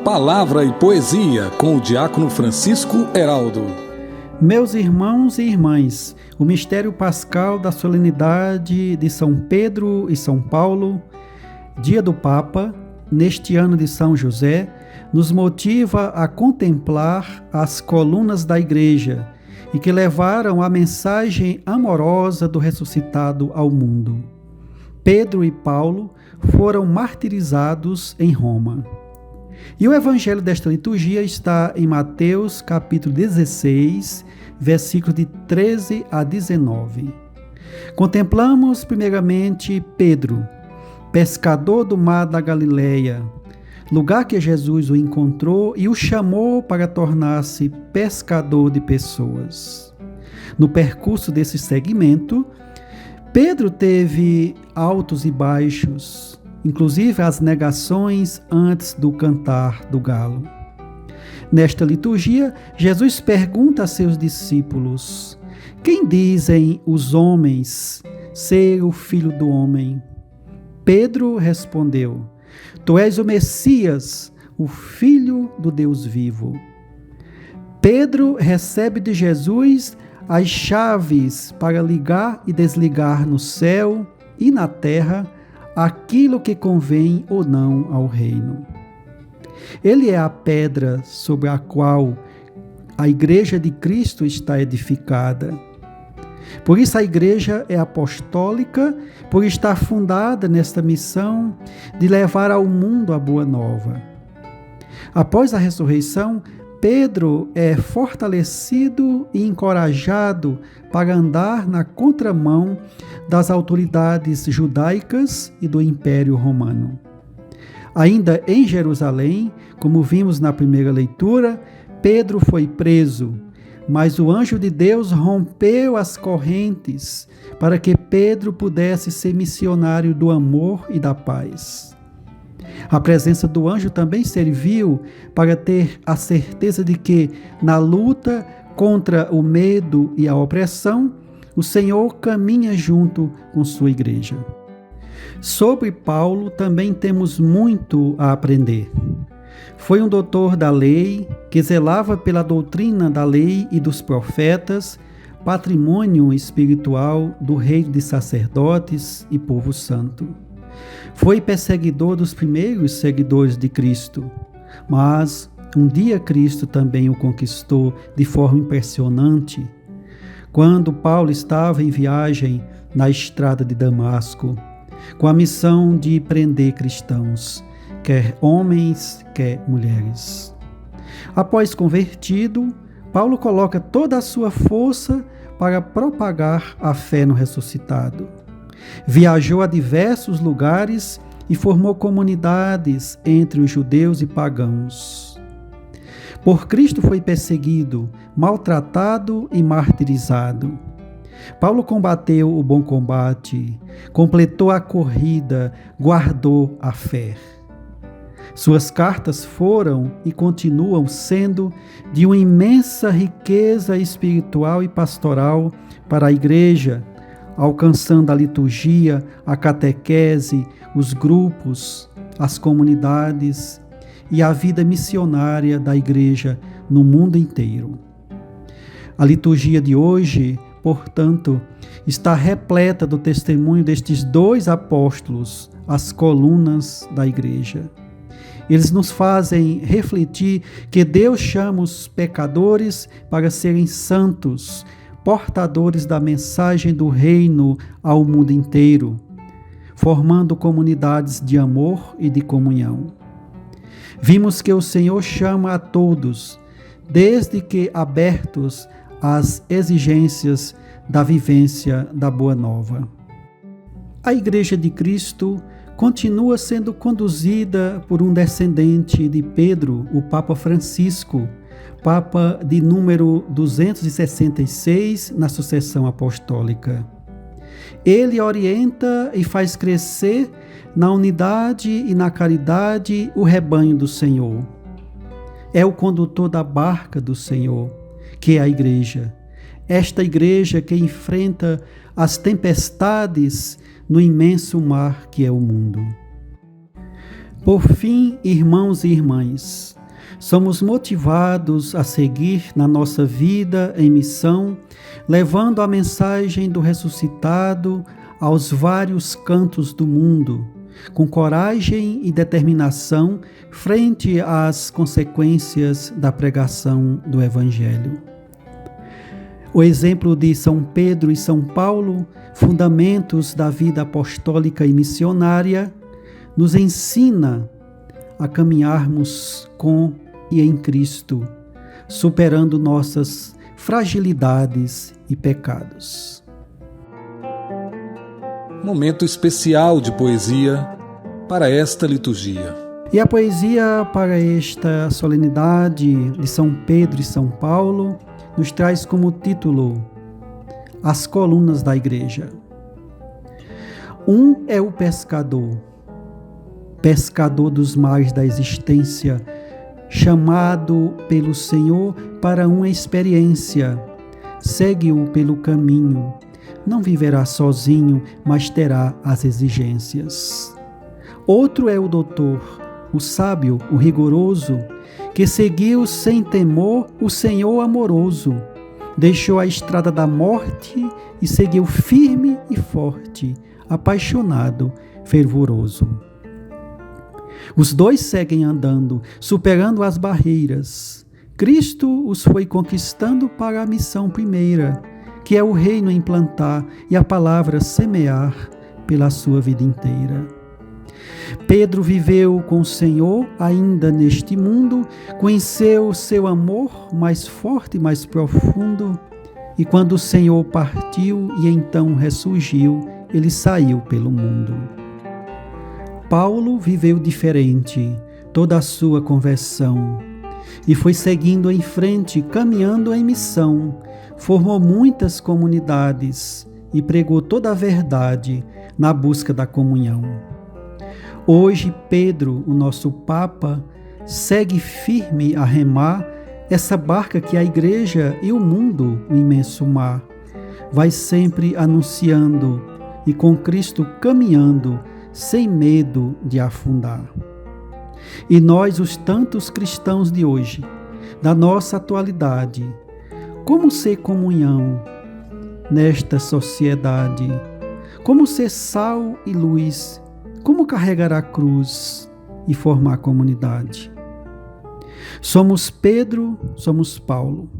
Palavra e Poesia, com o diácono Francisco Heraldo. Meus irmãos e irmãs, o mistério pascal da solenidade de São Pedro e São Paulo, dia do Papa, neste ano de São José, nos motiva a contemplar as colunas da Igreja e que levaram a mensagem amorosa do ressuscitado ao mundo. Pedro e Paulo foram martirizados em Roma. E o evangelho desta liturgia está em Mateus capítulo 16, versículos de 13 a 19. Contemplamos primeiramente Pedro, pescador do mar da Galileia, lugar que Jesus o encontrou e o chamou para tornar-se pescador de pessoas. No percurso desse segmento, Pedro teve altos e baixos, inclusive as negações antes do cantar do galo. Nesta liturgia, Jesus pergunta a seus discípulos: quem dizem os homens ser o Filho do Homem? Pedro respondeu: Tu és o Messias, o Filho do Deus vivo. Pedro recebe de Jesus as chaves para ligar e desligar no céu e na terra aquilo que convém ou não ao reino. Ele é a pedra sobre a qual a Igreja de Cristo está edificada. Por isso a Igreja é apostólica, por estar fundada nesta missão de levar ao mundo a boa nova. Após a ressurreição, Pedro é fortalecido e encorajado para andar na contramão das autoridades judaicas e do Império Romano. Ainda em Jerusalém, como vimos na primeira leitura, Pedro foi preso, mas o anjo de Deus rompeu as correntes para que Pedro pudesse ser missionário do amor e da paz. A presença do anjo também serviu para ter a certeza de que, na luta contra o medo e a opressão, o Senhor caminha junto com sua igreja. Sobre Paulo também temos muito a aprender. Foi um doutor da lei que zelava pela doutrina da lei e dos profetas, patrimônio espiritual do rei de sacerdotes e povo santo. Foi perseguidor dos primeiros seguidores de Cristo, mas um dia Cristo também o conquistou de forma impressionante, quando Paulo estava em viagem na estrada de Damasco, com a missão de prender cristãos, quer homens, quer mulheres. Após convertido, Paulo coloca toda a sua força para propagar a fé no ressuscitado. Viajou a diversos lugares e formou comunidades entre os judeus e pagãos. Por Cristo foi perseguido, maltratado e martirizado. Paulo combateu o bom combate, completou a corrida, guardou a fé. Suas cartas foram e continuam sendo de uma imensa riqueza espiritual e pastoral para a Igreja, alcançando a liturgia, a catequese, os grupos, as comunidades e a vida missionária da Igreja no mundo inteiro. A liturgia de hoje, portanto, está repleta do testemunho destes dois apóstolos, as colunas da Igreja. Eles nos fazem refletir que Deus chama os pecadores para serem santos, portadores da mensagem do reino ao mundo inteiro, formando comunidades de amor e de comunhão. Vimos que o Senhor chama a todos, desde que abertos às exigências da vivência da Boa Nova. A Igreja de Cristo continua sendo conduzida por um descendente de Pedro, o Papa Francisco, Papa de número 266 na sucessão apostólica. Ele orienta e faz crescer na unidade e na caridade o rebanho do Senhor. É o condutor da barca do Senhor, que é a Igreja. Esta Igreja que enfrenta as tempestades no imenso mar que é o mundo. Por fim, irmãos e irmãs, somos motivados a seguir na nossa vida em missão, levando a mensagem do ressuscitado aos vários cantos do mundo, com coragem e determinação frente às consequências da pregação do Evangelho. O exemplo de São Pedro e São Paulo, fundamentos da vida apostólica e missionária, nos ensina a caminharmos com e em Cristo, superando nossas fragilidades e pecados. Momento especial de poesia para esta liturgia. E a poesia para esta solenidade de São Pedro e São Paulo nos traz como título As Colunas da Igreja. Um é o pescador dos mares da existência, chamado pelo Senhor para uma experiência. Segue-o pelo caminho. Não viverá sozinho, mas terá as exigências. Outro é o doutor, o sábio, o rigoroso, que seguiu sem temor o Senhor amoroso. Deixou a estrada da morte e seguiu firme e forte, apaixonado, fervoroso. Os dois seguem andando, superando as barreiras. Cristo os foi conquistando para a missão primeira, que é o reino implantar e a palavra semear pela sua vida inteira. Pedro viveu com o Senhor ainda neste mundo, conheceu o seu amor mais forte e mais profundo, e quando o Senhor partiu e então ressurgiu, ele saiu pelo mundo. Paulo viveu diferente toda a sua conversão e foi seguindo em frente, caminhando em missão, formou muitas comunidades e pregou toda a verdade na busca da comunhão. Hoje, Pedro, o nosso Papa, segue firme a remar essa barca que é a Igreja e o mundo, o imenso mar. Vai sempre anunciando e com Cristo caminhando, sem medo de afundar. E nós, os tantos cristãos de hoje, da nossa atualidade, como ser comunhão nesta sociedade? Como ser sal e luz? Como carregar a cruz e formar comunidade? Somos Pedro, somos Paulo,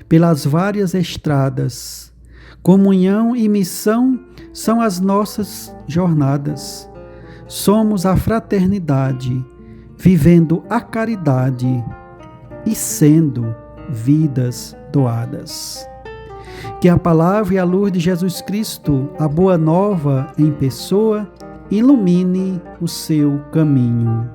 pelas várias estradas. Comunhão e missão são as nossas jornadas. Somos a fraternidade, vivendo a caridade e sendo vidas doadas. Que a palavra e a luz de Jesus Cristo, a boa nova em pessoa, ilumine o seu caminho.